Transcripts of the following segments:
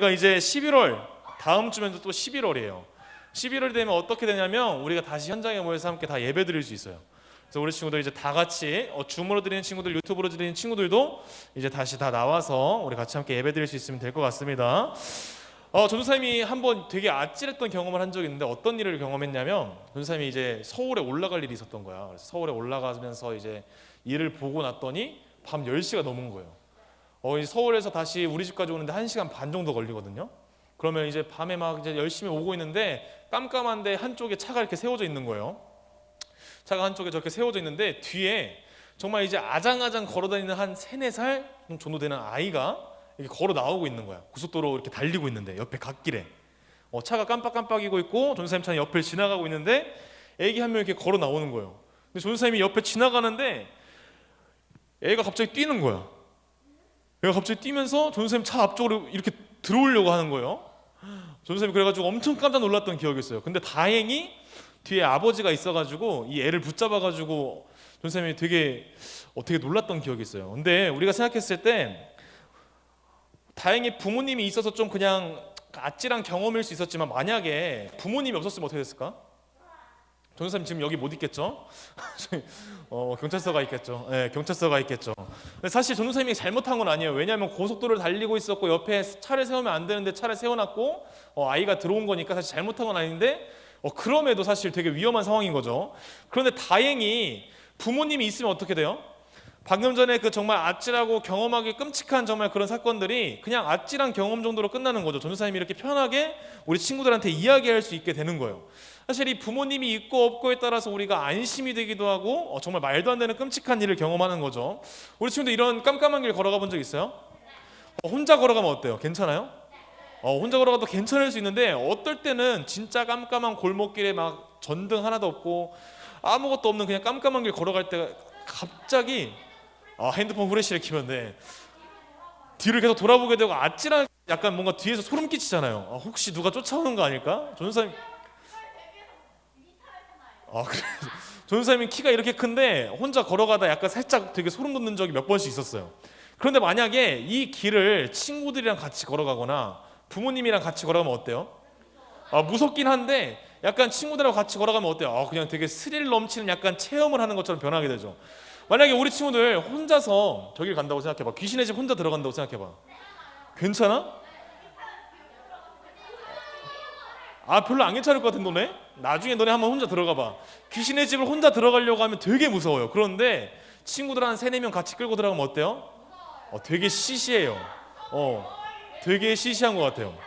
그러니까 이제 11월 다음 주면 또 11월이에요. 11월이 되면 어떻게 되냐면 우리가 다시 현장에 모여서 함께 다 예배 드릴 수 있어요. 그래서 우리 친구들 이제 다 같이 줌으로 드리는 친구들, 유튜브로 드리는 친구들도 이제 다시 다 나와서 우리 같이 함께 예배 드릴 수 있으면 될 것 같습니다. 전도사님이 한번 되게 아찔했던 경험을 한 적이 있는데 어떤 일을 경험했냐면 전도사님이 이제 서울에 올라갈 일이 있었던 거야. 그래서 서울에 올라가면서 이제 일을 보고 났더니 밤 10시가 넘은 거예요. 이제 서울에서 다시 우리 집까지 오는데 1시간 반 정도 걸리거든요. 그러면 이제 밤에 막 이제 열심히 오고 있는데 깜깜한데 한쪽에 차가 이렇게 세워져 있는 거예요. 차가 한쪽에 저렇게 세워져 있는데 뒤에 정말 이제 아장아장 걸어다니는 한 3, 4살 정도 되는 아이가 이렇게 걸어 나오고 있는 거야. 고속도로 이렇게 달리고 있는데 옆에 갓길에 차가 깜빡깜빡이고 있고 전도사님 차는 옆을 지나가고 있는데 애기 한 명 이렇게 걸어 나오는 거예요. 근데 전도사님이 옆에 지나가는데 애가 갑자기 뛰는 거야. 애가 갑자기 뛰면서 전도사님 차 앞쪽으로 이렇게 들어오려고 하는 거예요. 전도사님이 그래가지고 엄청 깜짝 놀랐던 기억이 있어요. 근데 다행히 뒤에 아버지가 있어가지고 이 애를 붙잡아가지고 전도사님이 되게 놀랐던 기억이 있어요. 근데 우리가 생각했을 때 다행히 부모님이 있어서 좀 그냥 아찔한 경험일 수 있었지만 만약에 부모님이 없었으면 어떻게 됐을까? 전도사님 지금 여기 못 있겠죠? 경찰서가 있겠죠. 네, 경찰서가 있겠죠. 근데 사실 전도사님이 잘못한 건 아니에요. 왜냐하면 고속도로를 달리고 있었고 옆에 차를 세우면 안 되는데 차를 세워놨고 아이가 들어온 거니까 사실 잘못한 건 아닌데 그럼에도 사실 되게 위험한 상황인 거죠. 그런데 다행히 부모님이 있으면 어떻게 돼요? 방금 전에 그 정말 아찔하고 경험하기 끔찍한 정말 그런 사건들이 그냥 아찔한 경험 정도로 끝나는 거죠. 전도사님이 이렇게 편하게 우리 친구들한테 이야기할 수 있게 되는 거예요. 사실 이 부모님이 있고 없고에 따라서 우리가 안심이 되기도 하고 정말 말도 안 되는 끔찍한 일을 경험하는 거죠. 우리 친구들 이런 깜깜한 길 걸어가 본 적 있어요? 혼자 걸어가면 어때요? 괜찮아요? 혼자 걸어가도 괜찮을 수 있는데 어떨 때는 진짜 깜깜한 골목길에 막 전등 하나도 없고 아무것도 없는 그냥 깜깜한 길 걸어갈 때 갑자기 핸드폰 후레쉬를 켜면 돼. 뒤를 계속 돌아보게 되고 아찔한 약간 뭔가 뒤에서 소름 끼치잖아요. 혹시 누가 쫓아오는 거 아닐까? 전도사님 그래. 전도사님이 키가 이렇게 큰데 혼자 걸어가다 약간 살짝 되게 소름 돋는 적이 몇 번씩 있었어요. 그런데 만약에 이 길을 친구들이랑 같이 걸어가거나 부모님이랑 같이 걸어가면 어때요? 무섭긴 한데 약간 친구들하고 같이 걸어가면 어때요? 그냥 되게 스릴 넘치는 약간 체험을 하는 것처럼 변하게 되죠. 만약에 우리 친구들 혼자서 저길 간다고 생각해봐. 귀신의 집 혼자 들어간다고 생각해봐. 괜찮아? 별로 안 괜찮을 것 같은 너네? 나중에 너네 한번 혼자 들어가봐. 귀신의 집을 혼자 들어가려고 하면 되게 무서워요. 그런데 친구들 한 3, 4명 같이 끌고 들어가면 어때요? 되게 시시해요. 되게 시시한 것 같아요.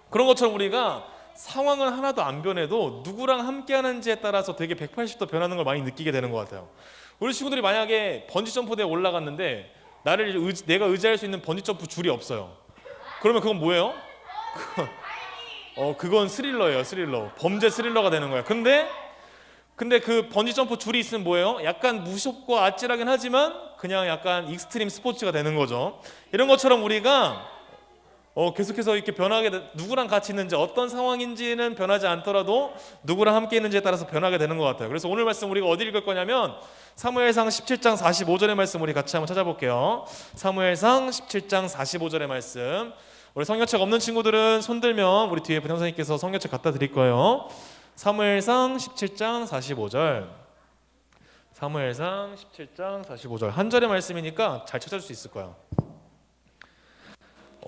그런 것처럼 우리가 상황은 하나도 안 변해도 누구랑 함께 하는지에 따라서 되게 180도 변하는 걸 많이 느끼게 되는 것 같아요. 우리 친구들이 만약에 번지점프대에 올라갔는데 내가 의지할 수 있는 번지점프 줄이 없어요. 그러면 그건 뭐예요? 그건 스릴러예요. 스릴러. 범죄 스릴러가 되는 거예요. 근데 그 번지점프 줄이 있으면 뭐예요? 약간 무섭고 아찔하긴 하지만 그냥 약간 익스트림 스포츠가 되는 거죠. 이런 것처럼 우리가 계속해서 이렇게 누구랑 같이 있는지 어떤 상황인지는 변하지 않더라도 누구랑 함께 있는지에 따라서 변하게 되는 것 같아요. 그래서 오늘 말씀 우리가 어디 읽을 거냐면 사무엘상 17장 45절의 말씀 우리 같이 한번 찾아볼게요. 사무엘상 17장 45절의 말씀. 우리 성경책 없는 친구들은 손 들면 우리 뒤에 부장선생님께서 성경책 갖다 드릴 거예요. 사무엘상 17장 45절. 사무엘상 17장 45절. 한 절의 말씀이니까 잘 찾을 수 있을 거야.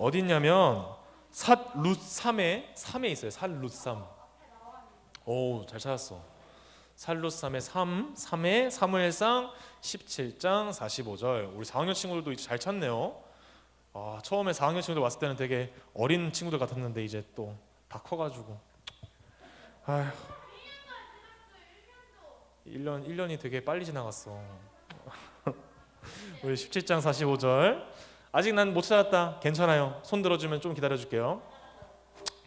어디 있냐면 삿룻삼에 있어요. 삿룻삼. 잘 찾았어. 삿룻삼의 3에 사무엘상 17장 45절. 우리 4학년 친구들도 이제 잘 찾네요. 처음에 4학년 친구들 왔을 때는 되게 어린 친구들 같았는데 이제 또 다 커가지고 1년이 되게 빨리 지나갔어. 우리 17장 45절. 아직 난 못 찾았다. 괜찮아요. 손 들어주면 좀 기다려줄게요.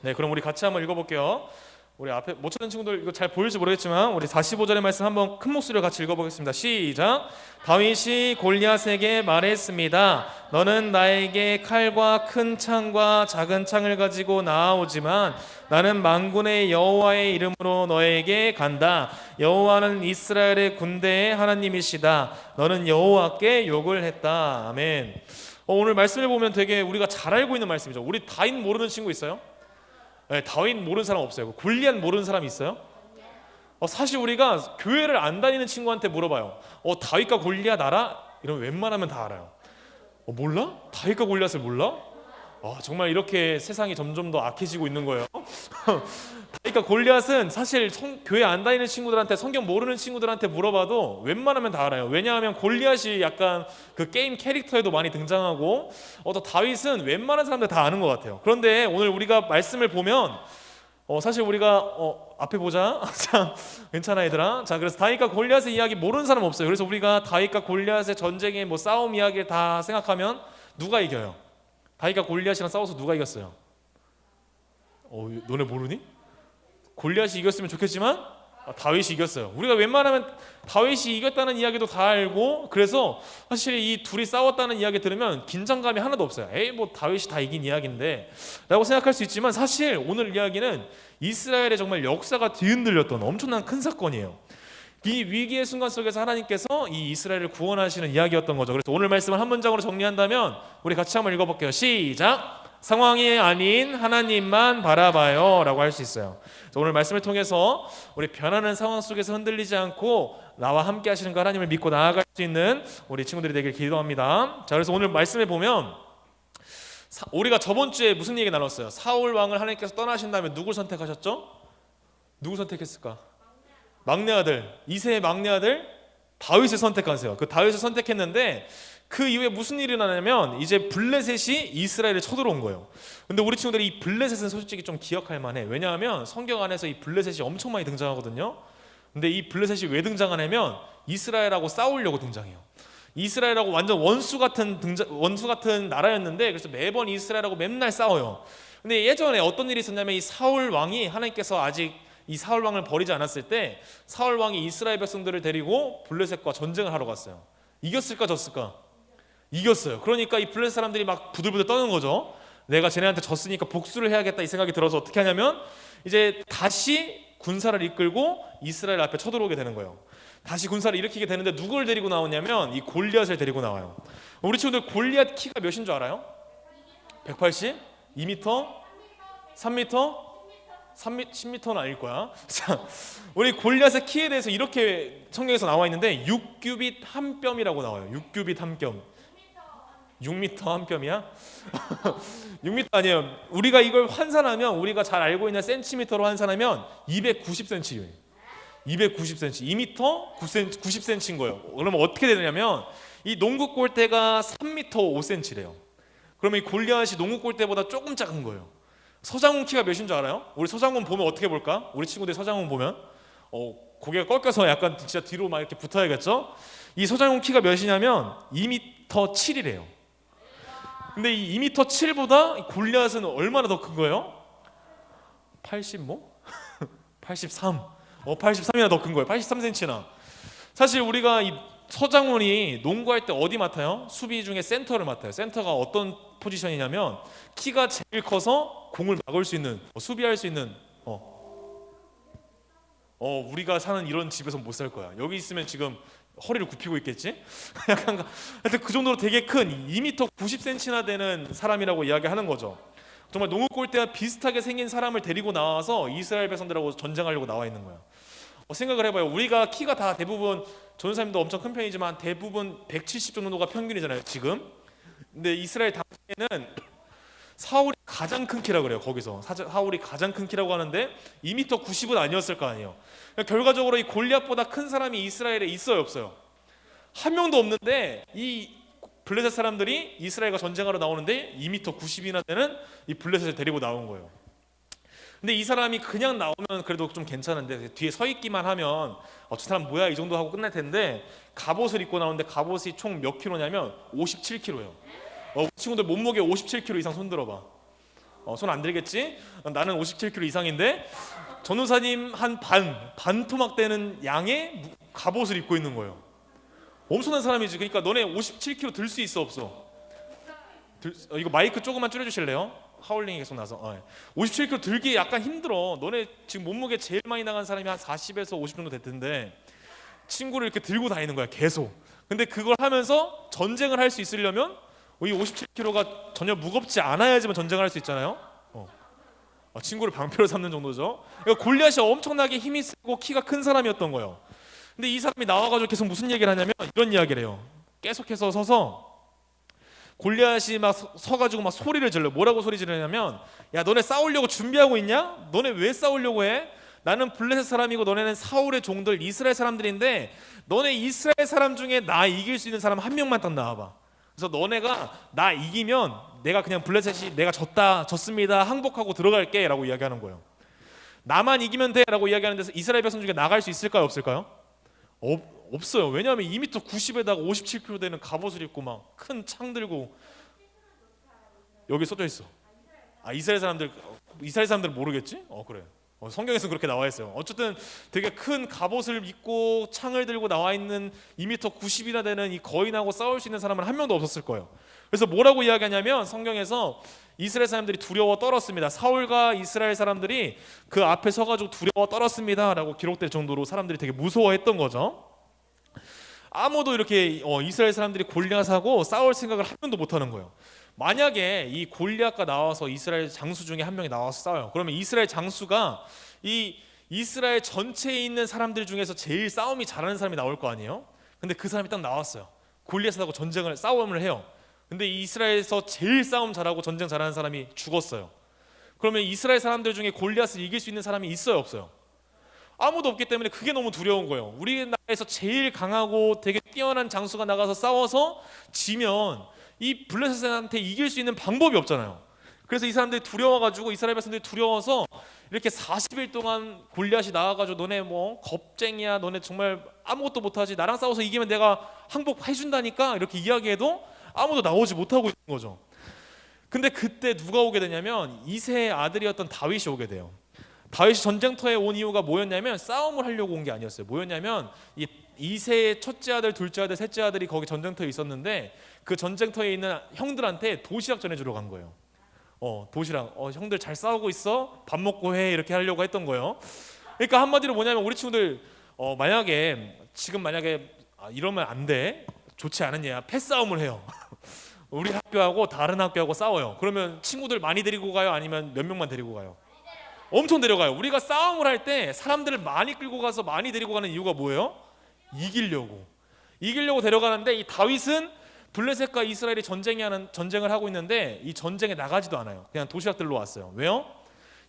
네, 그럼 우리 같이 한번 읽어볼게요. 우리 앞에 못 찾는 친구들 이거 잘 보일지 모르겠지만 우리 45절의 말씀 한번 큰 목소리로 같이 읽어보겠습니다. 시작. 다윗이 골리앗에게 말했습니다. 너는 나에게 칼과 큰 창과 작은 창을 가지고 나아오지만 나는 만군의 여호와의 이름으로 너에게 간다. 여호와는 이스라엘의 군대의 하나님이시다. 너는 여호와께 욕을 했다. 아멘. 오늘 말씀을 보면 되게 우리가 잘 알고 있는 말씀이죠. 우리 다윗 모르는 친구 있어요? 네, 다윗 모르는 사람 없어요. 골리앗 모르는 사람 있어요? 사실 우리가 교회를 안 다니는 친구한테 물어봐요. 다윗과 골리앗 알아? 이러면 웬만하면 다 알아요. 몰라? 다윗과 골리앗을 몰라? 정말 이렇게 세상이 점점 더 악해지고 있는 거예요. 다윗과 골리앗은 사실 교회 안 다니는 친구들한테, 성경 모르는 친구들한테 물어봐도 웬만하면 다 알아요. 왜냐하면 골리앗이 약간 그 게임 캐릭터에도 많이 등장하고, 또 다윗은 웬만한 사람들 다 아는 것 같아요. 그런데 오늘 우리가 말씀을 보면 사실 우리가 앞에 보자. 자, 괜찮아 얘들아. 자, 그래서 다윗과 골리앗의 이야기 모르는 사람 없어요. 그래서 우리가 다윗과 골리앗의 전쟁의 싸움 이야기를 다 생각하면 누가 이겨요? 다윗과 골리앗이랑 싸워서 누가 이겼어요? 너네 모르니? 골리앗이 이겼으면 좋겠지만 다윗이 이겼어요. 우리가 웬만하면 다윗이 이겼다는 이야기도 다 알고, 그래서 사실 이 둘이 싸웠다는 이야기 들으면 긴장감이 하나도 없어요. 다윗이 다 이긴 이야기인데 라고 생각할 수 있지만, 사실 오늘 이야기는 이스라엘의 정말 역사가 뒤흔들렸던 엄청난 큰 사건이에요. 이 위기의 순간 속에서 하나님께서 이 이스라엘을 구원하시는 이야기였던 거죠. 그래서 오늘 말씀을 한 문장으로 정리한다면 우리 같이 한번 읽어볼게요. 시작! 상황이 아닌 하나님만 바라봐요 라고 할 수 있어요. 오늘 말씀을 통해서 우리 변하는 상황 속에서 흔들리지 않고 나와 함께 하시는 그 하나님을 믿고 나아갈 수 있는 우리 친구들이 되길 기도합니다. 자, 그래서 오늘 말씀에 보면 우리가 저번 주에 무슨 얘기 나눴어요? 사울 왕을 하나님께서 떠나신 다음에 누굴 선택하셨죠? 누굴 선택했을까? 막내 아들, 이새의 막내 아들 다윗을 선택하세요. 그 다윗을 선택했는데 그 이후에 무슨 일이 일어나냐면 이제 블레셋이 이스라엘에 쳐들어온 거예요. 근데 우리 친구들이 이 블레셋은 솔직히 좀 기억할 만해. 왜냐하면 성경 안에서 이 블레셋이 엄청 많이 등장하거든요. 근데 이 블레셋이 왜 등장하냐면 이스라엘하고 싸우려고 등장해요. 이스라엘하고 완전 원수 같은 나라였는데, 그래서 매번 이스라엘하고 맨날 싸워요. 근데 예전에 어떤 일이 있었냐면 이 사울 왕이, 하나님께서 아직 이 사울 왕을 버리지 않았을 때 사울 왕이 이스라엘 백성들을 데리고 블레셋과 전쟁을 하러 갔어요. 이겼을까 졌을까? 이겼어요. 그러니까 이 블레셋 사람들이 막 부들부들 떠는 거죠. 내가 쟤네한테 졌으니까 복수를 해야겠다 이 생각이 들어서 어떻게 하냐면 이제 다시 군사를 이끌고 이스라엘 앞에 쳐들어오게 되는 거예요. 다시 군사를 일으키게 되는데 누굴 데리고 나오냐면 이 골리앗을 데리고 나와요. 우리 친구들 골리앗 키가 몇인 줄 알아요? 180? 2m? 3m? 10m는 아닐 거야. 자, 우리 골리앗의 키에 대해서 이렇게 성경에서 나와 있는데 6규빗 한 뼘이라고 나와요. 6규빗 한 뼘. 6m 한 뼘이야? 6m 아니에요. 우리가 이걸 환산하면, 우리가 잘 알고 있는 센티미터로 환산하면 290cm예요. 290cm, 2m 90cm인 거예요. 그러면 어떻게 되냐면 이 농구 골대가 3m 5cm래요. 그러면 이 골리앗이 농구 골대보다 조금 작은 거예요. 서장훈 키가 몇인 줄 알아요? 우리 서장훈 보면 어떻게 볼까? 우리 친구들 서장훈 보면 고개가 꺾여서 약간 진짜 뒤로 막 이렇게 붙어야겠죠? 이 서장훈 키가 몇이냐면 2m 7이래요. 근데 이 2m 7보다 골리앗은 얼마나 더 큰 거예요? 80 뭐? 83. 83이나 더 큰 거예요. 83cm나. 사실 우리가 이 서장훈이 농구할 때 어디 맡아요? 수비 중에 센터를 맡아요. 센터가 어떤 포지션이냐면 키가 제일 커서 공을 막을 수 있는, 수비할 수 있는. 우리가 사는 이런 집에서 못 살 거야. 여기 있으면 지금 허리를 굽히고 있겠지? 약간 하여튼 그 정도로 되게 큰 2m 90cm나 되는 사람이라고 이야기하는 거죠. 정말 농구 골대와 비슷하게 생긴 사람을 데리고 나와서 이스라엘 백성들하고 전쟁하려고 나와 있는 거야. 생각을 해봐요. 우리가 키가 다 대부분, 전사님도 엄청 큰 편이지만 대부분 170 정도가 평균이잖아요 지금. 근데 이스라엘 당시에는 사울이 가장 큰 키라고 그래요. 거기서 사울이 가장 큰 키라고 하는데 2m 90은 아니었을 거 아니에요. 결과적으로 이 골리앗보다 큰 사람이 이스라엘에 있어요 없어요? 한 명도 없는데 이 블레셋 사람들이 이스라엘과 전쟁하러 나오는데 2m 90이나 되는 이 블레셋을 데리고 나온 거예요. 근데 이 사람이 그냥 나오면 그래도 좀 괜찮은데 뒤에 서 있기만 하면 저 사람 뭐야 이 정도 하고 끝날 텐데, 갑옷을 입고 나오는데 갑옷이 총 몇 킬로냐면 57kg예요. 친구들 몸무게 57kg 이상 손 들어봐. 손 안 들겠지? 나는 57kg 이상인데 전우사님 한 반 토막 되는 양의 갑옷을 입고 있는 거예요. 엄청난 사람이지. 그러니까 너네 57kg 들 수 있어 없어? 이거 마이크 조금만 줄여주실래요? 하울링이 계속 나서 57kg 들기 약간 힘들어. 너네 지금 몸무게 제일 많이 나간 사람이 한 40에서 50 정도 됐던데 친구를 이렇게 들고 다니는 거야 계속. 근데 그걸 하면서 전쟁을 할 수 있으려면 이 57kg가 전혀 무겁지 않아야지만 전쟁을 할 수 있잖아요. 친구를 방패로 삼는 정도죠. 그러니까 골리앗이 엄청나게 힘이 세고 키가 큰 사람이었던 거예요. 근데 이 사람이 나와가지고 계속 무슨 얘기를 하냐면 이런 이야기를 해요. 계속해서 서서 골리앗이 막 서가지고 막 소리를 질러. 뭐라고 소리 지르냐면, 야 너네 싸우려고 준비하고 있냐? 너네 왜 싸우려고 해? 나는 블레셋 사람이고 너네는 사울의 종들 이스라엘 사람들인데, 너네 이스라엘 사람 중에 나 이길 수 있는 사람 한 명만 딱 나와봐. 그래서 너네가 나 이기면 내가 그냥 블레셋이 내가 졌습니다 항복하고 들어갈게 라고 이야기하는 거예요. 나만 이기면 돼 라고 이야기하는 데서 이스라엘 백성 중에 나갈 수 있을까요 없을까요? 없어요. 왜냐하면 2m 90에다가 57kg 되는 갑옷을 입고 막 큰 창 들고. 여기 써져 있어. 이스라엘 사람들은 모르겠지? 그래. 성경에서 그렇게 나와 있어요. 어쨌든 되게 큰 갑옷을 입고 창을 들고 나와 있는 2m 90이나 되는 이 거인하고 싸울 수 있는 사람은 한 명도 없었을 거예요. 그래서 뭐라고 이야기하냐면 성경에서 이스라엘 사람들이 두려워 떨었습니다. 사울과 이스라엘 사람들이 그 앞에 서가지고 두려워 떨었습니다 라고 기록될 정도로 사람들이 되게 무서워했던 거죠. 아무도 이렇게 이스라엘 사람들이 골리앗하고 싸울 생각을 한 명도 못하는 거예요. 만약에 이 골리앗과 나와서 이스라엘 장수 중에 한 명이 나와서 싸워요. 그러면 이스라엘 장수가 이 이스라엘 전체에 있는 사람들 중에서 제일 싸움이 잘하는 사람이 나올 거 아니에요. 근데 그 사람이 딱 나왔어요. 골리앗하고 싸움을 해요. 근데 이스라엘에서 제일 싸움 잘하고 전쟁 잘하는 사람이 죽었어요. 그러면 이스라엘 사람들 중에 골리앗을 이길 수 있는 사람이 있어요 없어요? 아무도 없기 때문에 그게 너무 두려운 거예요. 우리나라에서 제일 강하고 되게 뛰어난 장수가 나가서 싸워서 지면 이 블레셋한테 이길 수 있는 방법이 없잖아요. 그래서 이 사람들이 두려워가지고 이스라엘 백성들이 두려워서 이렇게 40일 동안 골리앗이 나와가지고 너네 뭐 겁쟁이야, 너네 정말 아무것도 못하지, 나랑 싸워서 이기면 내가 항복해준다니까 이렇게 이야기해도 아무도 나오지 못하고 있는 거죠. 근데 그때 누가 오게 되냐면 이새의 아들이었던 다윗이 오게 돼요. 다윗이 전쟁터에 온 이유가 뭐였냐면 싸움을 하려고 온 게 아니었어요. 뭐였냐면 이 이새의 첫째 아들, 둘째 아들, 셋째 아들이 거기 전쟁터에 있었는데 그 전쟁터에 있는 형들한테 도시락 전해주러 간 거예요. 도시락. 형들 잘 싸우고 있어? 밥 먹고 해. 이렇게 하려고 했던 거예요. 그러니까 한마디로 뭐냐면 우리 친구들 만약에 이러면 안 돼. 좋지 않은 예야. 패싸움을 해요. 우리 학교하고 다른 학교하고 싸워요. 그러면 친구들 많이 데리고 가요? 아니면 몇 명만 데리고 가요? 엄청 데려가요. 우리가 싸움을 할 때 사람들을 많이 끌고 가서 많이 데리고 가는 이유가 뭐예요? 이기려고 데려가는데 이 다윗은 블레셋과 이스라엘이 전쟁을 하고 있는데 이 전쟁에 나가지도 않아요. 그냥 도시락들로 왔어요. 왜요?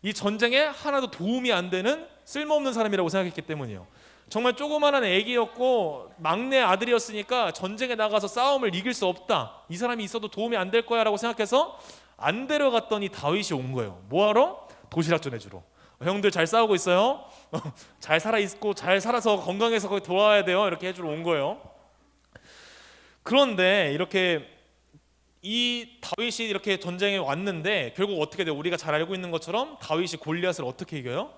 이 전쟁에 하나도 도움이 안 되는 쓸모없는 사람이라고 생각했기 때문이에요. 정말 조그마한 애기였고 막내 아들이었으니까 전쟁에 나가서 싸움을 이길 수 없다, 이 사람이 있어도 도움이 안 될 거야 라고 생각해서 안 데려갔더니 다윗이 온 거예요. 뭐하러? 도시락 전해주러. 형들 잘 싸우고 있어요? 잘 살아있고 잘 살아서 건강해서 거기 돌아와야 돼요. 이렇게 해주러 온 거예요. 그런데 이렇게 이 다윗이 이렇게 전쟁에 왔는데 결국 어떻게 돼요? 우리가 잘 알고 있는 것처럼 다윗이 골리앗을 어떻게 이겨요?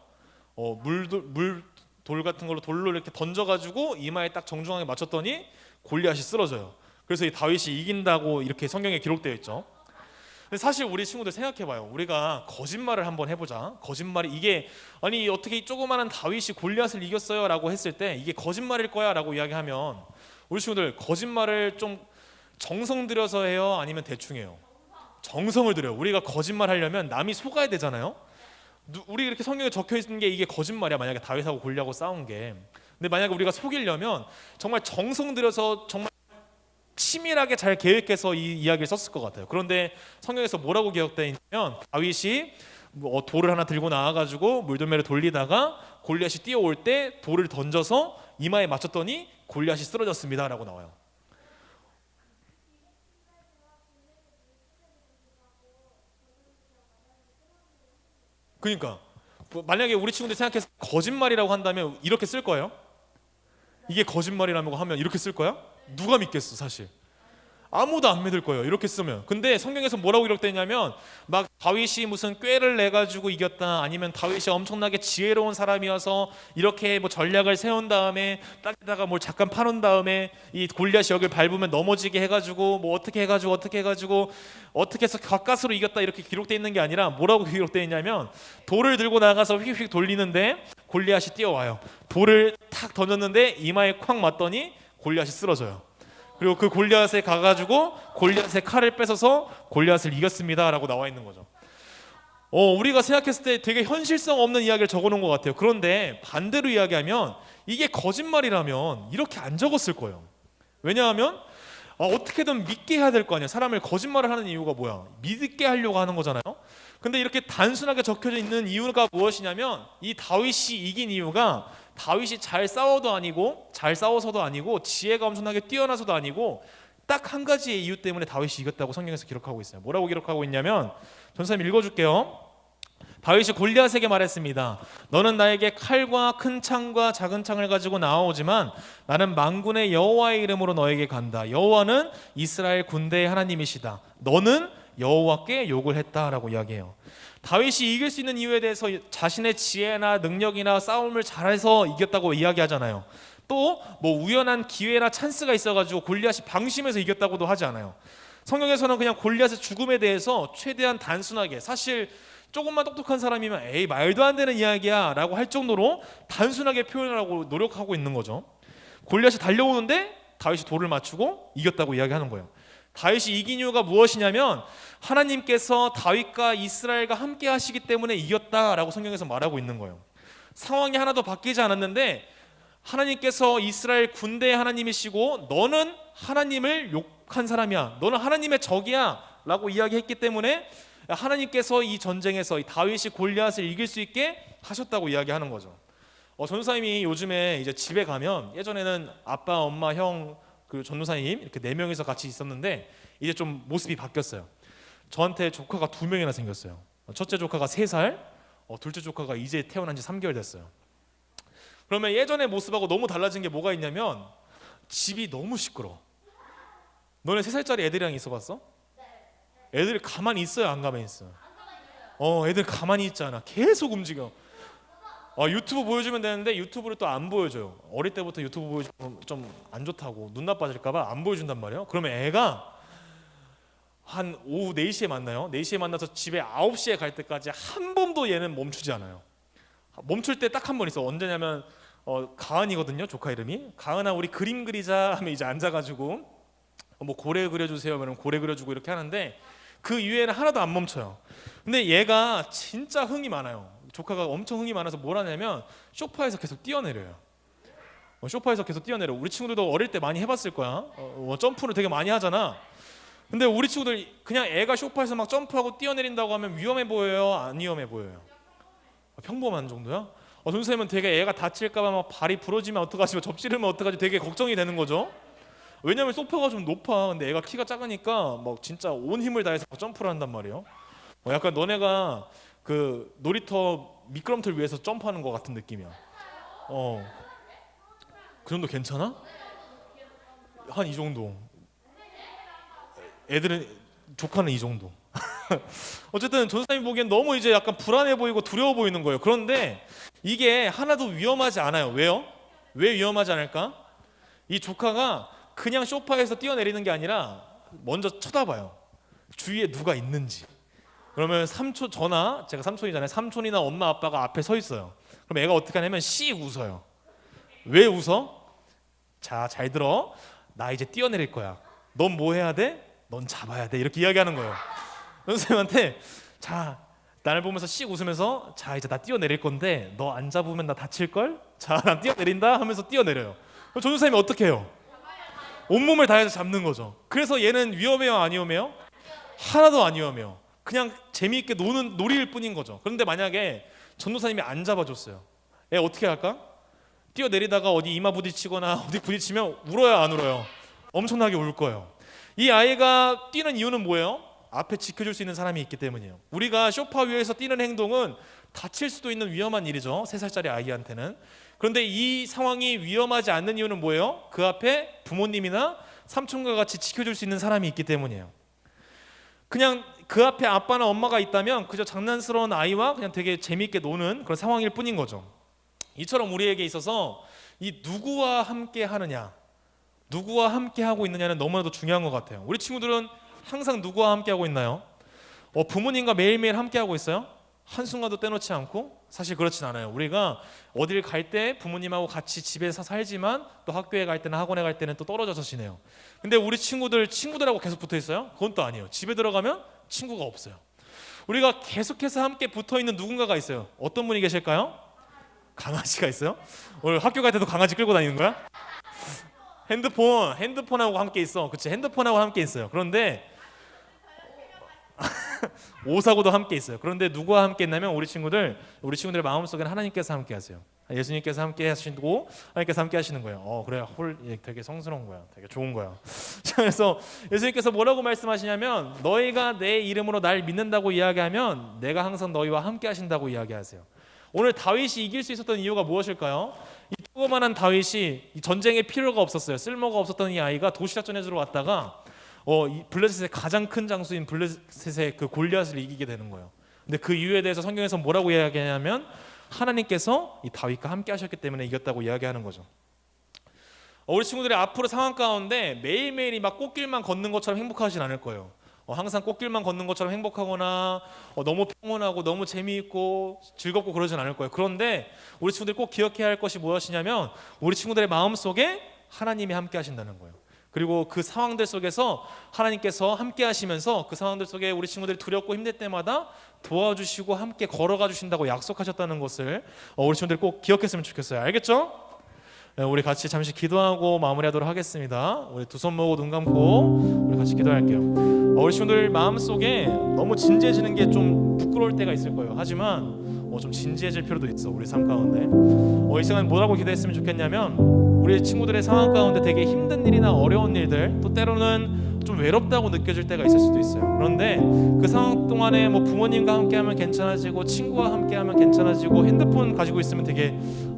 물돌 같은 걸로 돌로 이렇게 던져가지고 이마에 딱 정중하게 맞췄더니 골리앗이 쓰러져요. 그래서 이 다윗이 이긴다고 이렇게 성경에 기록되어 있죠. 근데 사실 우리 친구들 생각해봐요. 우리가 거짓말을 한번 해보자. 거짓말이 이게 아니 어떻게 이 조그마한 다윗이 골리앗을 이겼어요 라고 했을 때 이게 거짓말일 거야 라고 이야기하면 우리 친구들 거짓말을 좀 정성 들여서 해요? 아니면 대충 해요? 정성을 들여요. 우리가 거짓말 하려면 남이 속아야 되잖아요. 우리 이렇게 성경에 적혀 있는 게 이게 거짓말이야. 만약에 다윗하고 골리앗하고 싸운 게. 근데 만약에 우리가 속이려면 정말 정성 들여서 정말 치밀하게 잘 계획해서 이 이야기를 썼을 것 같아요. 그런데 성경에서 뭐라고 기록되어 있냐면 다윗이 돌을 하나 들고 나와가지고 물돌매를 돌리다가 골리앗이 뛰어올 때 돌을 던져서 이마에 맞췄더니 골리앗이 쓰러졌습니다 라고 나와요. 그러니까 만약에 우리 친구들이 생각해서 거짓말이라고 한다면 이렇게 쓸 거예요? 이게 거짓말이라고 하면 이렇게 쓸 거야? 누가 믿겠어 사실. 아무도 안 믿을 거예요 이렇게 쓰면. 근데 성경에서 뭐라고 기록되냐면 막 다윗이 무슨 꾀를 내가지고 이겼다, 아니면 다윗이 엄청나게 지혜로운 사람이어서 이렇게 뭐 전략을 세운 다음에 땅에다가 뭘 잠깐 파놓은 다음에 이 골리앗이 여기를 밟으면 넘어지게 해가지고 뭐 어떻게 해가지고 어떻게 해서 가까스로 이겼다 이렇게 기록되어 있는 게 아니라 뭐라고 기록되어 있냐면 돌을 들고 나가서 휙휙 돌리는데 골리앗이 뛰어와요. 돌을 탁 던졌는데 이마에 콱 맞더니 골리앗이 쓰러져요. 그리고 그 골리앗에 가가지고 골리앗의 칼을 뺏어서 골리앗을 이겼습니다라고 나와 있는 거죠. 우리가 생각했을 때 되게 현실성 없는 이야기를 적어놓은 것 같아요. 그런데 반대로 이야기하면 이게 거짓말이라면 이렇게 안 적었을 거예요. 왜냐하면 어떻게든 믿게 해야 될 거 아니야. 사람을 거짓말을 하는 이유가 뭐야? 믿게 하려고 하는 거잖아요. 근데 이렇게 단순하게 적혀져 있는 이유가 무엇이냐면 이 다윗이 이긴 이유가 다윗이 잘 싸워도 아니고 잘 싸워서도 아니고 지혜가 엄청나게 뛰어나서도 아니고 딱 한 가지의 이유 때문에 다윗이 이겼다고 성경에서 기록하고 있어요. 뭐라고 기록하고 있냐면 전사님 읽어줄게요. 다윗이 골리앗에게 말했습니다. 너는 나에게 칼과 큰 창과 작은 창을 가지고 나아오지만 나는 만군의 여호와의 이름으로 너에게 간다. 여호와는 이스라엘 군대의 하나님이시다. 너는 여호와께 욕을 했다라고 이야기해요. 다윗이 이길 수 있는 이유에 대해서 자신의 지혜나 능력이나 싸움을 잘해서 이겼다고 이야기하잖아요. 또 뭐 우연한 기회나 찬스가 있어가지고 골리앗이 방심해서 이겼다고도 하지 않아요. 성경에서는 그냥 골리앗의 죽음에 대해서 최대한 단순하게, 사실 조금만 똑똑한 사람이면 에이 말도 안 되는 이야기야 라고 할 정도로 단순하게 표현을 하고 노력하고 있는 거죠. 골리앗이 달려오는데 다윗이 돌을 맞추고 이겼다고 이야기하는 거예요. 다윗이 이긴 이유가 무엇이냐면 하나님께서 다윗과 이스라엘과 함께 하시기 때문에 이겼다라고 성경에서 말하고 있는 거예요. 상황이 하나도 바뀌지 않았는데 하나님께서 이스라엘 군대의 하나님이시고 너는 하나님을 욕한 사람이야, 너는 하나님의 적이야 라고 이야기했기 때문에 하나님께서 이 전쟁에서 이 다윗이 골리앗을 이길 수 있게 하셨다고 이야기하는 거죠. 전도사님이 요즘에 이제 집에 가면, 예전에는 아빠, 엄마, 형, 그 전도사님 이렇게 4명이서 같이 있었는데 이제 좀 모습이 바뀌었어요. 저한테 조카가 2명이나 생겼어요. 첫째 조카가 3살, 둘째 조카가 이제 태어난 지 3개월 됐어요. 그러면 예전의 모습하고 너무 달라진 게 뭐가 있냐면 집이 너무 시끄러워. 너네 3살짜리 애들이랑 있어봤어? 애들 가만히 있어요, 안 가만히 있어? 애들 가만히 있잖아. 계속 움직여. 유튜브 보여주면 되는데 유튜브를 또 안 보여줘요. 어릴 때부터 유튜브 보여주면 좀 안 좋다고, 눈 나빠질까봐 안 보여준단 말이에요. 그러면 애가 한 오후 4시에 만나요. 4시에 만나서 집에 9시에 갈 때까지 한 번도 얘는 멈추지 않아요. 멈출 때 딱 한 번 있어. 언제냐면 가은이거든요, 조카 이름이. 가은아 우리 그림 그리자 하면 이제 앉아가지고 뭐 고래 그려주세요 하면 고래 그려주고 이렇게 하는데 그 이후에는 하나도 안 멈춰요. 근데 얘가 진짜 흥이 많아요. 조카가 엄청 흥이 많아서 뭘 하냐면 소파에서 계속 뛰어내려요. 소파에서 계속 뛰어내려. 우리 친구들도 어릴 때 많이 해봤을 거야. 점프를 되게 많이 하잖아. 근데 우리 친구들 그냥 애가 소파에서 막 점프하고 뛰어내린다고 하면 위험해 보여요, 안 위험해 보여요? 평범한 정도야? 선생님은 되게 애가 다칠까봐 막 발이 부러지면 어떡하지, 접지르면 어떡하지, 되게 걱정이 되는 거죠. 왜냐면 소파가 좀 높아. 근데 애가 키가 작으니까 막 진짜 온 힘을 다해서 점프를 한단 말이에요. 약간 너네가 그 놀이터 미끄럼틀 위에서 점프하는 것 같은 느낌이야. 그 정도 괜찮아? 한 이 정도. 애들은, 조카는 이 정도. 어쨌든 전사님이 보기엔 너무 이제 약간 불안해 보이고 두려워 보이는 거예요. 그런데 이게 하나도 위험하지 않아요. 왜요? 왜 위험하지 않을까? 이 조카가 그냥 소파에서 뛰어내리는 게 아니라 먼저 쳐다봐요. 주위에 누가 있는지. 그러면 삼촌, 제가 삼촌이잖아요. 삼촌이나 엄마 아빠가 앞에 서 있어요. 그럼 애가 어떻게 하냐면 씩 웃어요. 왜 웃어? 자, 잘 들어. 나 이제 뛰어내릴 거야. 넌 뭐 해야 돼? 넌 잡아야 돼. 이렇게 이야기하는 거예요. 선생님한테 자, 나를 보면서 씩 웃으면서 자, 이제 나 뛰어내릴 건데 너 안 잡으면 나 다칠걸? 자, 난 뛰어내린다 하면서 뛰어내려요. 그럼 전도사님이 어떻게 해요? 온몸을 다해서 잡는 거죠. 그래서 얘는 위험해요, 안 위험해요? 하나도 안 위험해요. 그냥 재미있게 노는 놀이일 뿐인 거죠. 그런데 만약에 전도사님이 안 잡아줬어요, 얘 어떻게 할까? 뛰어내리다가 어디 이마 부딪히거나 어디 부딪히면 울어요, 안 울어요? 엄청나게 울 거예요. 이 아이가 뛰는 이유는 뭐예요? 앞에 지켜줄 수 있는 사람이 있기 때문이에요. 우리가 소파 위에서 뛰는 행동은 다칠 수도 있는 위험한 일이죠, 3살짜리 아이한테는. 그런데 이 상황이 위험하지 않는 이유는 뭐예요? 그 앞에 부모님이나 삼촌과 같이 지켜줄 수 있는 사람이 있기 때문이에요. 그냥 그 앞에 아빠나 엄마가 있다면 그저 장난스러운 아이와 그냥 되게 재미있게 노는 그런 상황일 뿐인 거죠. 이처럼 우리에게 있어서 이 누구와 함께 하느냐, 누구와 함께 하고 있느냐는 너무나도 중요한 것 같아요. 우리 친구들은 항상 누구와 함께 하고 있나요? 부모님과 매일매일 함께 하고 있어요? 한순간도 떼놓지 않고? 사실 그렇진 않아요. 우리가 어딜 갈 때 부모님하고 같이 집에서 살지만 또 학교에 갈 때나 학원에 갈 때는 또 떨어져서 지내요. 근데 우리 친구들하고 계속 붙어 있어요? 그건 또 아니에요. 집에 들어가면 친구가 없어요. 우리가 계속해서 함께 붙어 있는 누군가가 있어요. 어떤 분이 계실까요? 강아지가 있어요? 오늘 학교 갈 때도 강아지 끌고 다니는 거야? 핸드폰하고 함께 있어. 그치? 핸드폰하고 함께 있어요. 그런데 오사고도 함께 있어요. 그런데 누구와 함께 있냐면 우리 친구들의 마음속에는 하나님께서 함께 하세요. 예수님께서 함께 하시고 하나님께서 함께 하시는 거예요. 그래, 되게 성스러운 거야. 되게 좋은 거야. 그래서 예수님께서 뭐라고 말씀하시냐면 너희가 내 이름으로 날 믿는다고 이야기하면 내가 항상 너희와 함께 하신다고 이야기하세요. 오늘 다윗이 이길 수 있었던 이유가 무엇일까요? 이 조그만한 다윗이 전쟁에 필요가 없었어요. 쓸모가 없었던 이 아이가 도시작전에 주러 왔다가 이 블레셋의 가장 큰 장수인 블레셋의 그 골리앗을 이기게 되는 거예요. 근데 그 이유에 대해서 성경에서 뭐라고 이야기하냐면 하나님께서 이 다윗과 함께 하셨기 때문에 이겼다고 이야기하는 거죠. 우리 친구들이 앞으로 상황 가운데 매일매일이 막 꽃길만 걷는 것처럼 행복하진 않을 거예요. 항상 꽃길만 걷는 것처럼 행복하거나 너무 평온하고 너무 재미있고 즐겁고 그러진 않을 거예요. 그런데 우리 친구들이 꼭 기억해야 할 것이 무엇이냐면 우리 친구들의 마음속에 하나님이 함께 하신다는 거예요. 그리고 그 상황들 속에서 하나님께서 함께 하시면서 그 상황들 속에 우리 친구들이 두렵고 힘들 때마다 도와주시고 함께 걸어가 주신다고 약속하셨다는 것을 우리 친구들이 꼭 기억했으면 좋겠어요. 알겠죠? 우리 같이 잠시 기도하고 마무리하도록 하겠습니다. 우리 두 손 모으고 눈 감고 우리 같이 기도할게요. 우리 친구들 마음속에 너무 진지해지는 게 좀 부끄러울 때가 있을 거예요. 하지만 좀 진지해질 필요도 있어. 우리 삶 가운데 이 시간 뭐라고 기도했으면 좋겠냐면 우리 친구들의 상황 가운데 되게 힘든 일이나 어려운 일들 또 때로는 좀 외롭다고 느껴질 때가 있을 수도 있어요. 그런데 그 상황 동안에 부모님과 함께하면 괜찮아지고 친구와 함께하면 괜찮아지고 핸드폰 가지고 있으면 되게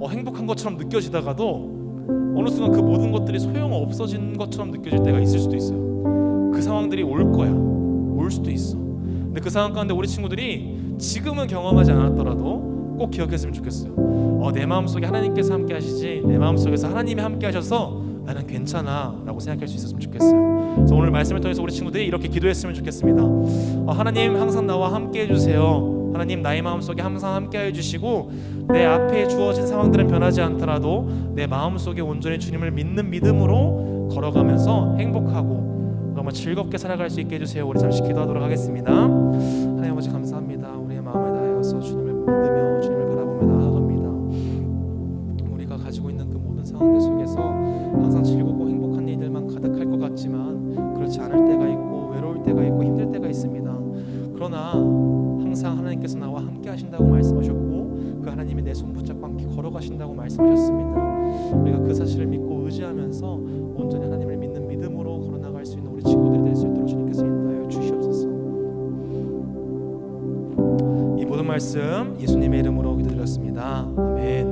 행복한 것처럼 느껴지다가도 어느 순간 그 모든 것들이 소용없어진 것처럼 느껴질 때가 있을 수도 있어요. 그 상황들이 올 거야. 올 수도 있어. 근데 그 상황 가운데 우리 친구들이 지금은 경험하지 않았더라도 꼭 기억했으면 좋겠어요. 내 마음속에 하나님께서 함께 하시지 내 마음속에서 하나님이 함께 하셔서 나는 괜찮아 라고 생각할 수 있었으면 좋겠어요. 그래서 오늘 말씀을 통해서 우리 친구들이 이렇게 기도했으면 좋겠습니다. 하나님 항상 나와 함께 해주세요. 하나님 나의 마음속에 항상 함께 해주시고 내 앞에 주어진 상황들은 변하지 않더라도 내 마음속에 온전히 주님을 믿는 믿음으로 걸어가면서 행복하고 정말 즐겁게 살아갈 수 있게 해주세요. 우리 잠시 기도하도록 하겠습니다. 하나님 아버지 감사합니다. 우리의 마음을 다하여서 주님을 믿으며 주님을 바라보며 나아갑니다. 우리가 가지고 있는 그 모든 상황들 속에서 항상 즐겁고 행복한 일들만 가득할 것 같지만 그렇지 않을 때가 있고 외로울 때가 있고 힘들 때가 있습니다. 그러나 항상 하나님께서 나와 함께 하신다고 말씀하셨고 그 하나님이 내 손 붙잡고 함께 걸어가신다고 말씀하셨습니다. 우리가 그 사실을 믿고 의지하면서 온전히 하나님을 믿는 믿음으로 걸어나갈 수 있는 우리 친구들이 될 수 있도록 주님께서 인도하여 주시옵소서. 이 모든 말씀 예수님의 이름으로 기도드렸습니다. 아멘.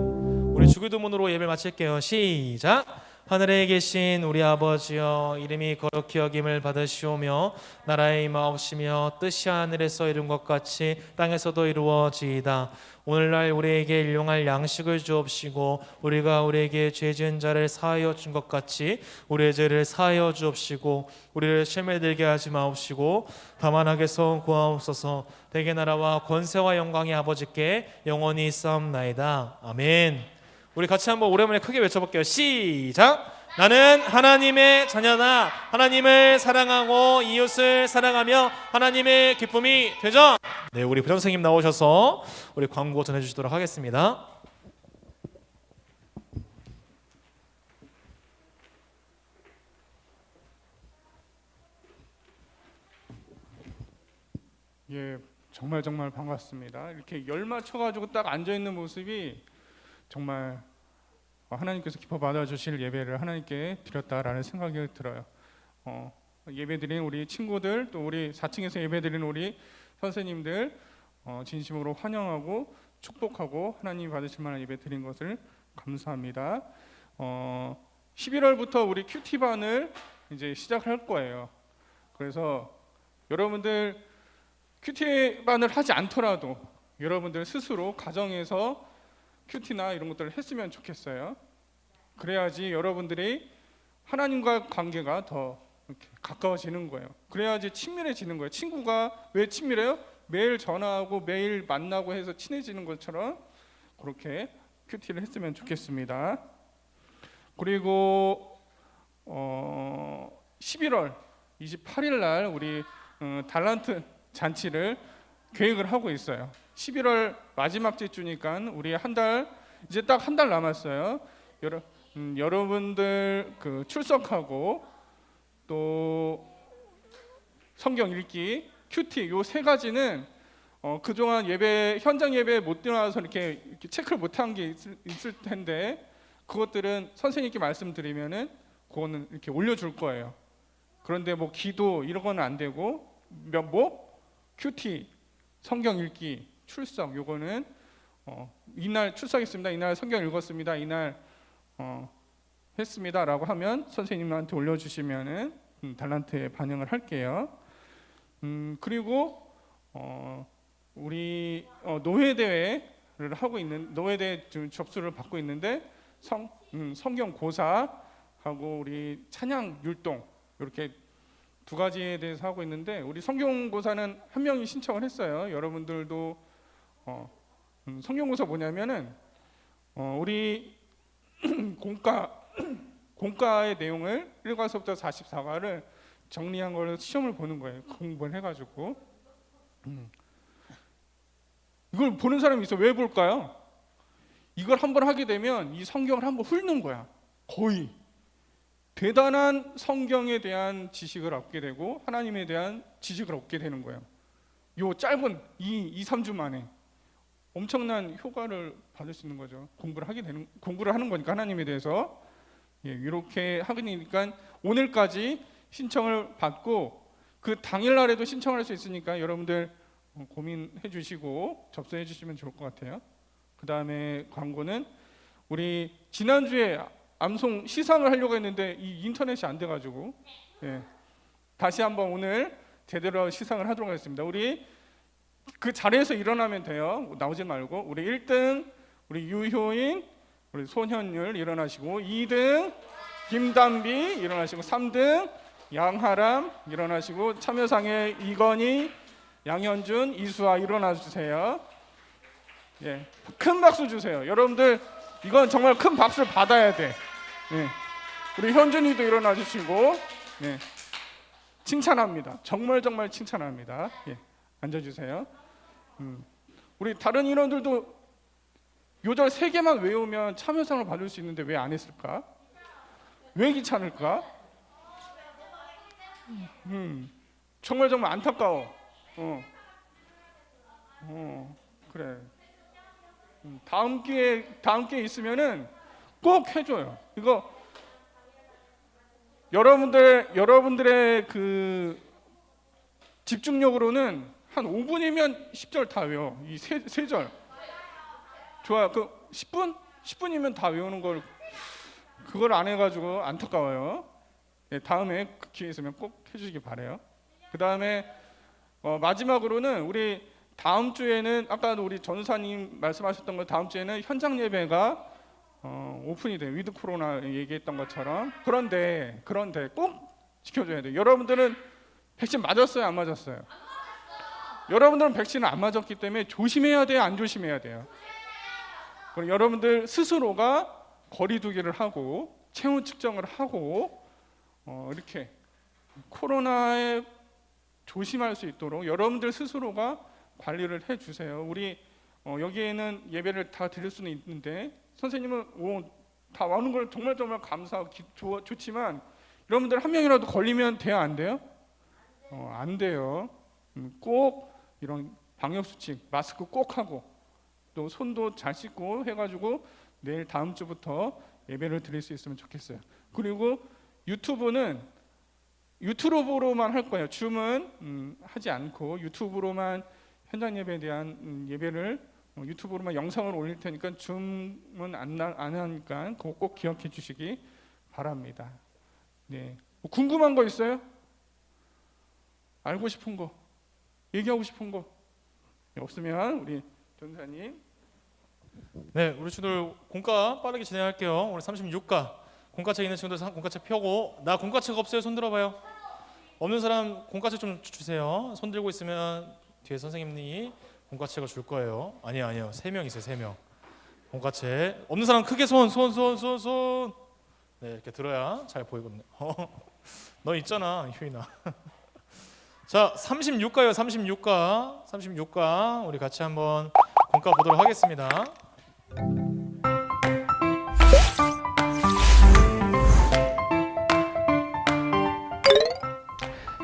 우리 주기도문으로 예배를 마칠게요. 시작. 하늘에 계신 우리 아버지여 이름이 거룩히 여김을 받으시오며 나라의 임하옵시며 뜻이 하늘에서 이룬 것 같이 땅에서도 이루어지이다. 오늘날 우리에게 일용할 양식을 주옵시고 우리가 우리에게 죄 지은 자를 사하여 준 것 같이 우리의 죄를 사하여 주옵시고 우리를 시험에 들게 하지 마옵시고 다만 악에서 구하옵소서. 대개 나라와 권세와 영광이 아버지께 영원히 있사옵나이다. 아멘. 우리 같이 한번 오랜만에 크게 외쳐볼게요. 시작. 나는 하나님의 자녀다. 하나님을 사랑하고 이웃을 사랑하며 하나님의 기쁨이 되죠. 네, 우리 부장 선생님 나오셔서 우리 광고 전해주시도록 하겠습니다. 예, 정말 반갑습니다. 이렇게 열 맞춰가지고 딱 앉아 있는 모습이 정말 하나님께서 기뻐 받아주실 예배를 하나님께 드렸다라는 생각이 들어요. 예배드린 우리 친구들 또 우리 4층에서 예배드린 우리 선생님들 진심으로 환영하고 축복하고 하나님 받으실 만한 예배 드린 것을 감사합니다. 11월부터 우리 큐티반을 이제 시작할 거예요. 그래서 여러분들 큐티반을 하지 않더라도 여러분들 스스로 가정에서 큐티나 이런 것들을 했으면 좋겠어요. 그래야지 여러분들이 하나님과 관계가 더 이렇게 가까워지는 거예요. 그래야지 친밀해지는 거예요. 친구가 왜 친밀해요? 매일 전화하고 매일 만나고 해서 친해지는 것처럼 그렇게 큐티를 했으면 좋겠습니다. 그리고 11월 28일 날 우리 달란트 잔치를 계획을 하고 있어요. 11월 마지막 주니까 우리 이제 딱 한 달 남았어요. 여러분들 그 출석하고 또 성경 읽기, 큐티 요 세 가지는 그동안 현장 예배 못 들어와서 이렇게 체크를 못한 게 있을 텐데 그것들은 선생님께 말씀드리면은 그거는 이렇게 올려줄 거예요. 그런데 뭐 기도 이런 건 안 되고 큐티, 성경 읽기, 출석 요거는 이날 출석했습니다. 이날 성경 읽었습니다. 이날 했습니다라고 하면 선생님한테 올려주시면은 달란트에 반영을 할게요. 그리고 우리 노회 대회를 하고 있는 노회 대회 접수를 받고 있는데 성경 고사하고 우리 찬양 율동 이렇게 두 가지에 대해서 하고 있는데 우리 성경 고사는 한 명이 신청을 했어요. 여러분들도 성경 고사 뭐냐면은 우리 공과의 내용을 1과서부터 44과를 정리한 걸 시험을 보는 거예요. 공부를 해가지고 이걸 보는 사람이 있어. 왜 볼까요? 이걸 한번 하게 되면 이 성경을 한번 훑는 거야. 거의 대단한 성경에 대한 지식을 얻게 되고 하나님에 대한 지식을 얻게 되는 거예요. 요 짧은 2-3주 만에 엄청난 효과를 받을 수 있는 거죠. 공부를 하는 거니까 하나님에 대해서 이렇게 하니까 오늘까지 신청을 받고 그 당일날에도 신청할 수 있으니까 여러분들 고민해 주시고 접수해 주시면 좋을 것 같아요. 그 다음에 광고는 우리 지난주에 암송 시상을 하려고 했는데 이 인터넷이 안 돼가지고 다시 한번 오늘 제대로 시상을 하도록 하겠습니다. 우리 그 자리에서 일어나면 돼요. 나오지 말고 우리 1등 우리 유효인 우리 손현율 일어나시고 2등 김담비 일어나시고 3등 양하람 일어나시고 참여상의 이건희 양현준 이수아 일어나 주세요. 큰 박수 주세요. 여러분들 이건 정말 큰 박수를 받아야 돼. 우리 현준이도 일어나 주시고 칭찬합니다. 정말 칭찬합니다. 앉아 주세요. 우리 다른 인원들도 요절 3개만 외우면 참여상을 받을 수 있는데 왜 안 했을까? 왜 귀찮을까? 정말 안타까워. 그래. 다음 기회에 있으면은 꼭 해줘요. 이거 여러분들의 그 집중력으로는 한 5분이면 10절 다 외워. 이 세 절. 좋아요. 그 10분이면 다 외우는 걸 그걸 안 해가지고 안타까워요. 다음에 그 기회 있으면 꼭 해주시기 바래요. 그 다음에 마지막으로는 우리 다음 주에는 아까도 우리 전사님 말씀하셨던 거 다음 주에는 현장 예배가 오픈이 돼요. 위드 코로나 얘기했던 것처럼. 그런데 꼭 지켜줘야 돼요. 여러분들은 백신 맞았어요? 안 맞았어요? 여러분들은 백신을 안 맞았기 때문에 조심해야 돼요? 안 조심해야 돼요? 그럼 여러분들 스스로가 거리두기를 하고 체온 측정을 하고 이렇게 코로나에 조심할 수 있도록 여러분들 스스로가 관리를 해주세요. 우리 여기에는 예배를 다 드릴 수는 있는데 선생님은 다 와는 걸 정말 감사하고 좋지만 여러분들 한 명이라도 걸리면 돼요? 안 돼요? 안 돼요. 꼭 이런 방역수칙 마스크 꼭 하고 또 손도 잘 씻고 해가지고 내일 다음 주부터 예배를 드릴 수 있으면 좋겠어요. 그리고 유튜브로만 할 거예요. 줌은 하지 않고 유튜브로만 현장 예배에 대한 예배를 유튜브로만 영상을 올릴 테니까 줌은 안 하니까 그거 꼭 기억해 주시기 바랍니다. 뭐 궁금한 거 있어요? 알고 싶은 거, 얘기하고 싶은 거 없으면 우리 전사님. 우리 친구들 공과 빠르게 진행할게요. 우리 36과 공과책 있는 친구들 공과책 펴고 나 공과책 없어요? 손 들어봐요. 없는 사람 공과책 좀 주세요. 손 들고 있으면 뒤에 선생님이 공과책을 줄 거예요. 아니요. 3명 있어요. 3명. 공과책. 없는 사람 크게 손. 네, 이렇게 들어야 잘 보이거든요. 너 있잖아, 효인아. 자, 36가요. 36가. 우리 같이 한번 공과 보도록 하겠습니다.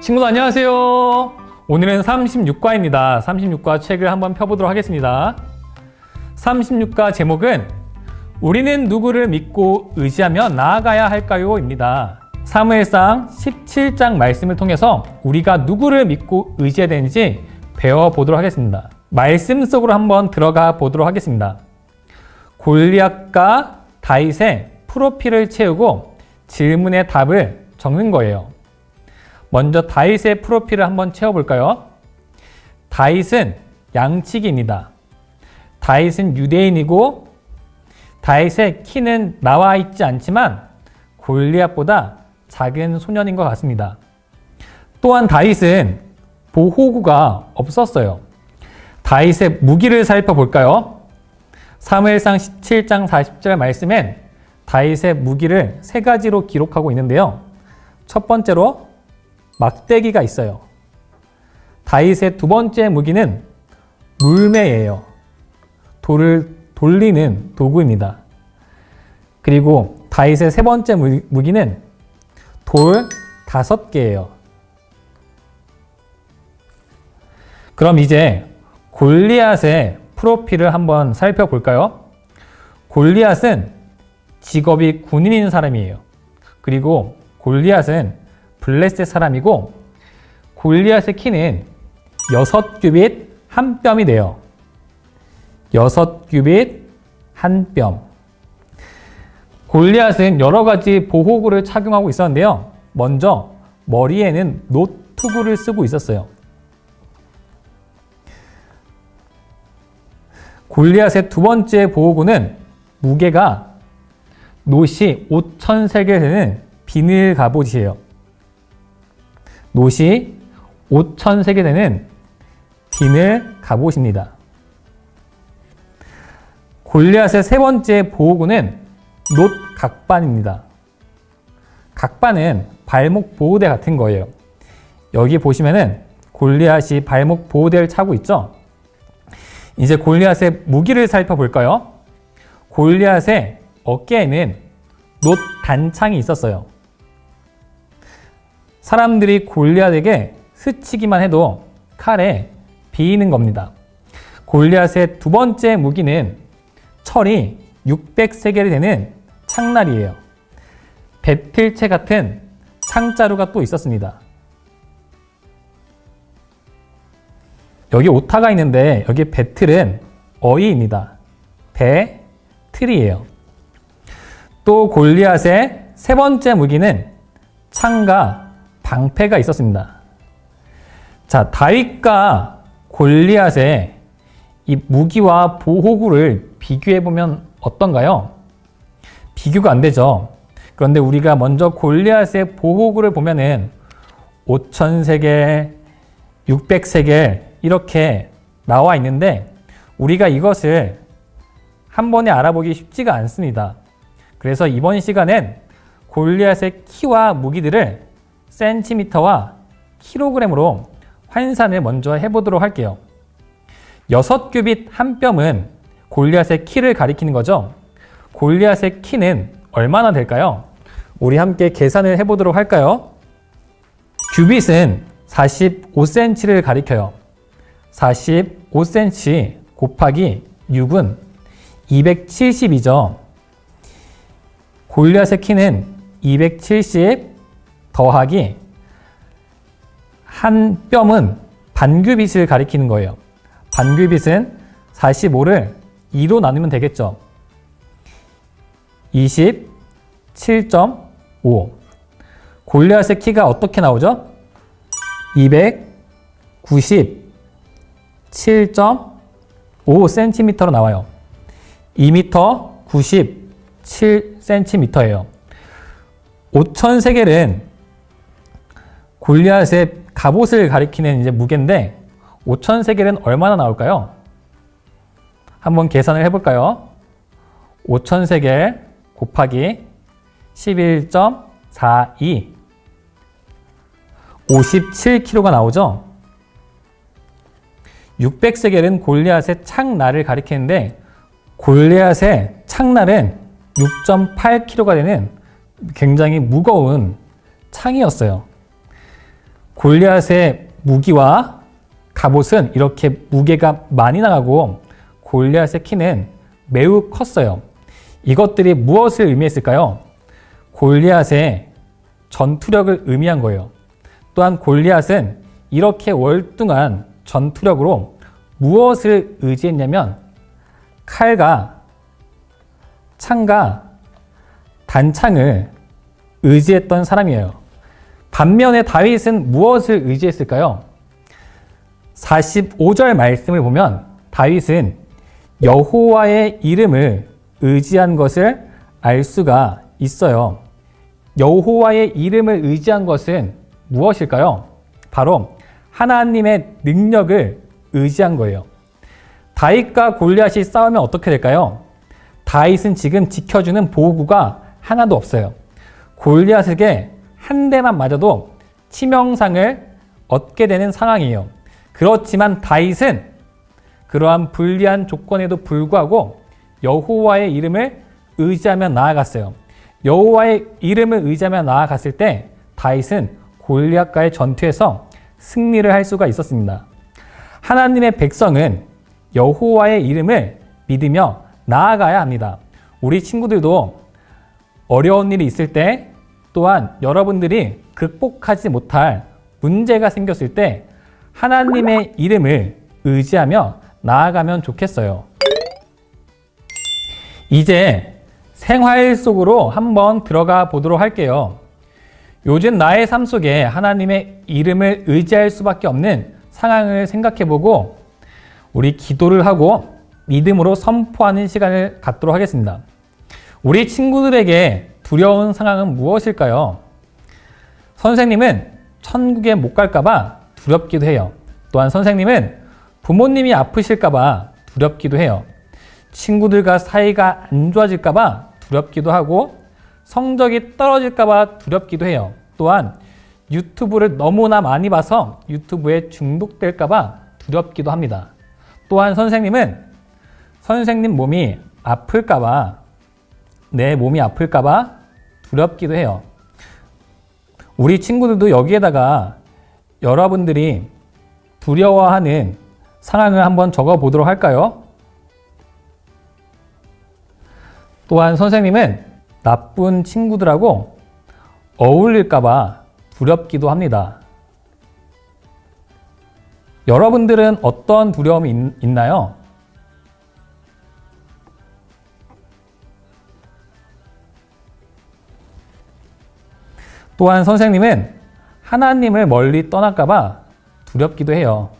친구들 안녕하세요. 오늘은 36과입니다. 36과 책을 한번 펴보도록 하겠습니다. 36과 제목은 우리는 누구를 믿고 의지하며 나아가야 할까요? 입니다. 사무엘상 17장 말씀을 통해서 우리가 누구를 믿고 의지해야 되는지 배워보도록 하겠습니다. 말씀 속으로 한번 들어가 보도록 하겠습니다. 골리앗과 다윗의 프로필을 채우고 질문의 답을 적는 거예요. 먼저 다윗의 프로필을 한번 채워볼까요? 다윗은 양치기입니다. 다윗은 유대인이고 다윗의 키는 나와 있지 않지만 골리앗보다 작은 소년인 것 같습니다. 또한 다윗은 보호구가 없었어요. 다윗의 무기를 살펴볼까요? 사무엘상 17장 40절 말씀엔 다윗의 무기를 3가지로 기록하고 있는데요. 첫 번째로 막대기가 있어요. 다윗의 2번째 무기는 물매예요. 돌을 돌리는 도구입니다. 그리고 다윗의 3번째 무기는 돌 5개예요. 그럼 이제 골리앗의 프로필을 한번 살펴볼까요? 골리앗은 직업이 군인인 사람이에요. 그리고 골리앗은 블레셋 사람이고 골리앗의 키는 6규빗 1뼘이 돼요. 6규빗 1뼘. 골리앗은 여러 가지 보호구를 착용하고 있었는데요. 먼저 머리에는 노투구를 쓰고 있었어요. 골리앗의 2번째 보호구는 무게가 놋이 5,000세겔 되는 비닐 갑옷이에요. 놋이 5,000세겔 되는 비늘 갑옷입니다. 골리앗의 3번째 보호구는 놋 각반입니다. 각반은 발목 보호대 같은 거예요. 여기 보시면은 골리앗이 발목 보호대를 차고 있죠? 이제 골리앗의 무기를 살펴볼까요? 골리앗의 어깨에는 놋 단창이 있었어요. 사람들이 골리앗에게 스치기만 해도 칼에 비이는 겁니다. 골리앗의 2번째 무기는 철이 600세겔이 되는 창날이에요. 배틀채 같은 창자루가 또 있었습니다. 여기 오타가 있는데 여기 배틀은 어이입니다. 배, 틀이에요. 또 골리앗의 3번째 무기는 창과 방패가 있었습니다. 자, 다윗과 골리앗의 이 무기와 보호구를 비교해보면 어떤가요? 비교가 안 되죠. 그런데 우리가 먼저 골리앗의 보호구를 보면은 5,000세겔, 600세겔 이렇게 나와 있는데 우리가 이것을 한 번에 알아보기 쉽지가 않습니다. 그래서 이번 시간엔 골리앗의 키와 무기들을 센티미터와 킬로그램으로 환산을 먼저 해보도록 할게요. 6규빗 1뼘은 골리앗의 키를 가리키는 거죠. 골리앗의 키는 얼마나 될까요? 우리 함께 계산을 해보도록 할까요? 규빗은 45cm를 가리켜요. 45cm 곱하기 6은 270이죠. 골리앗의 키는 270 더하기 한 뼘은 반규빗을 가리키는 거예요. 반규빗은 45를 2로 나누면 되겠죠. 27.5. 골리앗의 키가 어떻게 나오죠? 297.5cm로 나와요. 2m 97cm예요. 5,000세겔은 골리앗의 갑옷을 가리키는 이제 무게인데 5000세겔은 얼마나 나올까요? 한번 계산을 해볼까요? 5000세겔 곱하기 11.42 57kg가 나오죠? 600세겔은 골리앗의 창날을 가리키는데 골리앗의 창날은 6.8kg가 되는 굉장히 무거운 창이었어요. 골리앗의 무기와 갑옷은 이렇게 무게가 많이 나가고 골리앗의 키는 매우 컸어요. 이것들이 무엇을 의미했을까요? 골리앗의 전투력을 의미한 거예요. 또한 골리앗은 이렇게 월등한 전투력으로 무엇을 의지했냐면 칼과 창과 단창을 의지했던 사람이에요. 반면에 다윗은 무엇을 의지했을까요? 45절 말씀을 보면 다윗은 여호와의 이름을 의지한 것을 알 수가 있어요. 여호와의 이름을 의지한 것은 무엇일까요? 바로 하나님의 능력을 의지한 거예요. 다윗과 골리앗이 싸우면 어떻게 될까요? 다윗은 지금 지켜주는 보호구가 하나도 없어요. 골리앗에게 한 대만 맞아도 치명상을 얻게 되는 상황이에요. 그렇지만 다윗은 그러한 불리한 조건에도 불구하고 여호와의 이름을 의지하며 나아갔어요. 여호와의 이름을 의지하며 나아갔을 때 다윗은 골리앗과의 전투에서 승리를 할 수가 있었습니다. 하나님의 백성은 여호와의 이름을 믿으며 나아가야 합니다. 우리 친구들도 어려운 일이 있을 때 또한 여러분들이 극복하지 못할 문제가 생겼을 때 하나님의 이름을 의지하며 나아가면 좋겠어요. 이제 생활 속으로 한번 들어가 보도록 할게요. 요즘 나의 삶 속에 하나님의 이름을 의지할 수밖에 없는 상황을 생각해보고 우리 기도를 하고 믿음으로 선포하는 시간을 갖도록 하겠습니다. 우리 친구들에게 두려운 상황은 무엇일까요? 선생님은 천국에 못 갈까봐 두렵기도 해요. 또한 선생님은 부모님이 아프실까봐 두렵기도 해요. 친구들과 사이가 안 좋아질까봐 두렵기도 하고 성적이 떨어질까봐 두렵기도 해요. 또한 유튜브를 너무나 많이 봐서 유튜브에 중독될까봐 두렵기도 합니다. 또한 선생님은 선생님 몸이 아플까봐 내 몸이 아플까봐 두렵기도 해요. 우리 친구들도 여기에다가 여러분들이 두려워하는 상황을 한번 적어 보도록 할까요? 또한 선생님은 나쁜 친구들하고 어울릴까봐 두렵기도 합니다. 여러분들은 어떤 두려움이 있나요? 또한 선생님은 하나님을 멀리 떠날까봐 두렵기도 해요.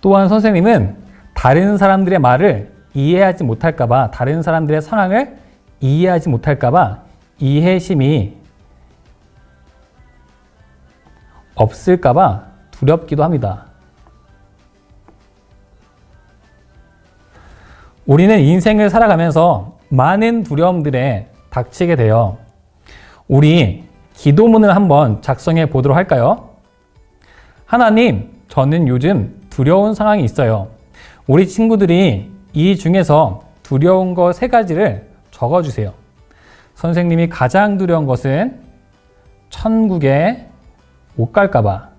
또한 선생님은 다른 사람들의 말을 이해하지 못할까봐, 다른 사람들의 상황을 이해하지 못할까봐 이해심이 없을까봐 두렵기도 합니다. 우리는 인생을 살아가면서 많은 두려움들에 닥치게 돼요. 우리 기도문을 한번 작성해 보도록 할까요? 하나님, 저는 요즘 두려운 상황이 있어요. 우리 친구들이 이 중에서 두려운 거 3가지를 적어주세요. 선생님이 가장 두려운 것은 천국에 못 갈까봐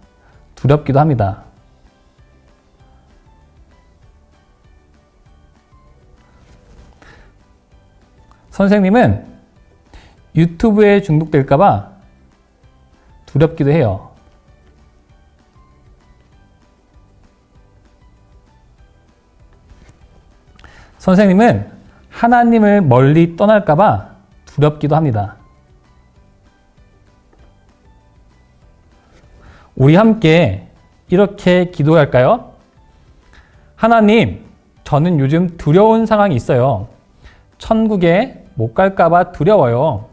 두렵기도 합니다. 선생님은 유튜브에 중독될까봐 두렵기도 해요. 선생님은 하나님을 멀리 떠날까봐 두렵기도 합니다. 우리 함께 이렇게 기도할까요? 하나님, 저는 요즘 두려운 상황이 있어요. 천국에 못 갈까봐 두려워요.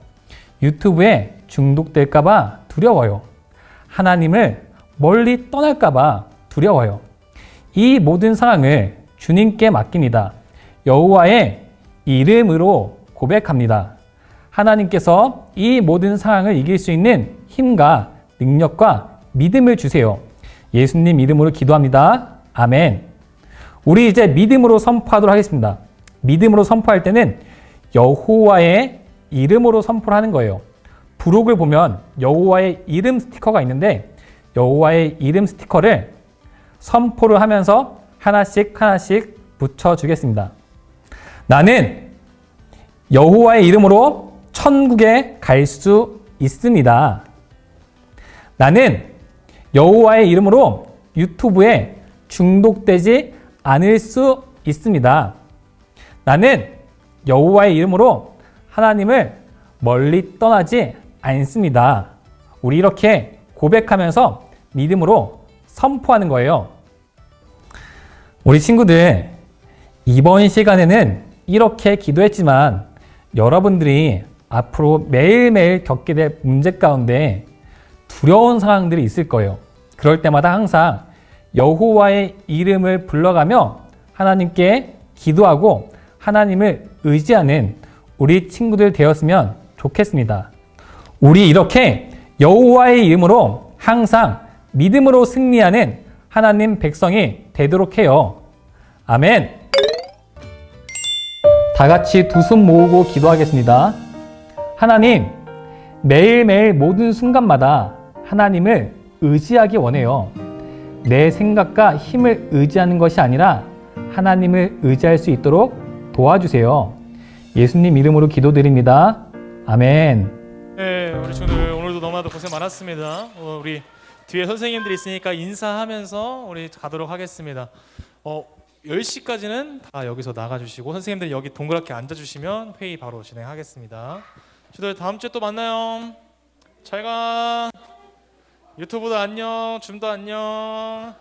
유튜브에 중독될까봐 두려워요. 하나님을 멀리 떠날까봐 두려워요. 이 모든 상황을 주님께 맡깁니다. 여호와의 이름으로 고백합니다. 하나님께서 이 모든 상황을 이길 수 있는 힘과 능력과 믿음을 주세요. 예수님 이름으로 기도합니다. 아멘. 우리 이제 믿음으로 선포하도록 하겠습니다. 믿음으로 선포할 때는 여호와의 이름으로 선포를 하는 거예요. 부록을 보면 여호와의 이름 스티커가 있는데 여호와의 이름 스티커를 선포를 하면서 하나씩 붙여주겠습니다. 나는 여호와의 이름으로 천국에 갈 수 있습니다. 나는 여호와의 이름으로 유튜브에 중독되지 않을 수 있습니다. 나는 여호와의 이름으로 하나님을 멀리 떠나지 않습니다. 우리 이렇게 고백하면서 믿음으로 선포하는 거예요. 우리 친구들, 이번 시간에는 이렇게 기도했지만 여러분들이 앞으로 매일매일 겪게 될 문제 가운데 두려운 상황들이 있을 거예요. 그럴 때마다 항상 여호와의 이름을 불러가며 하나님께 기도하고 하나님을 의지하는 우리 친구들 되었으면 좋겠습니다. 우리 이렇게 여호와의 이름으로 항상 믿음으로 승리하는 하나님 백성이 되도록 해요. 아멘. 다 같이 두 손 모으고 기도하겠습니다. 하나님, 매일매일 모든 순간마다 하나님을 의지하기 원해요. 내 생각과 힘을 의지하는 것이 아니라 하나님을 의지할 수 있도록 도와주세요. 예수님 이름으로 기도드립니다. 아멘. 네, 우리 친구들 오늘도 너무나도 고생 많았습니다. 우리 뒤에 선생님들이 있으니까 인사하면서 우리 가도록 하겠습니다. 10시까지는 다 여기서 나가주시고 선생님들 여기 동그랗게 앉아주시면 회의 바로 진행하겠습니다. 친구들 다음 주에 또 만나요. 잘 가. 유튜브도 안녕, 줌도 안녕.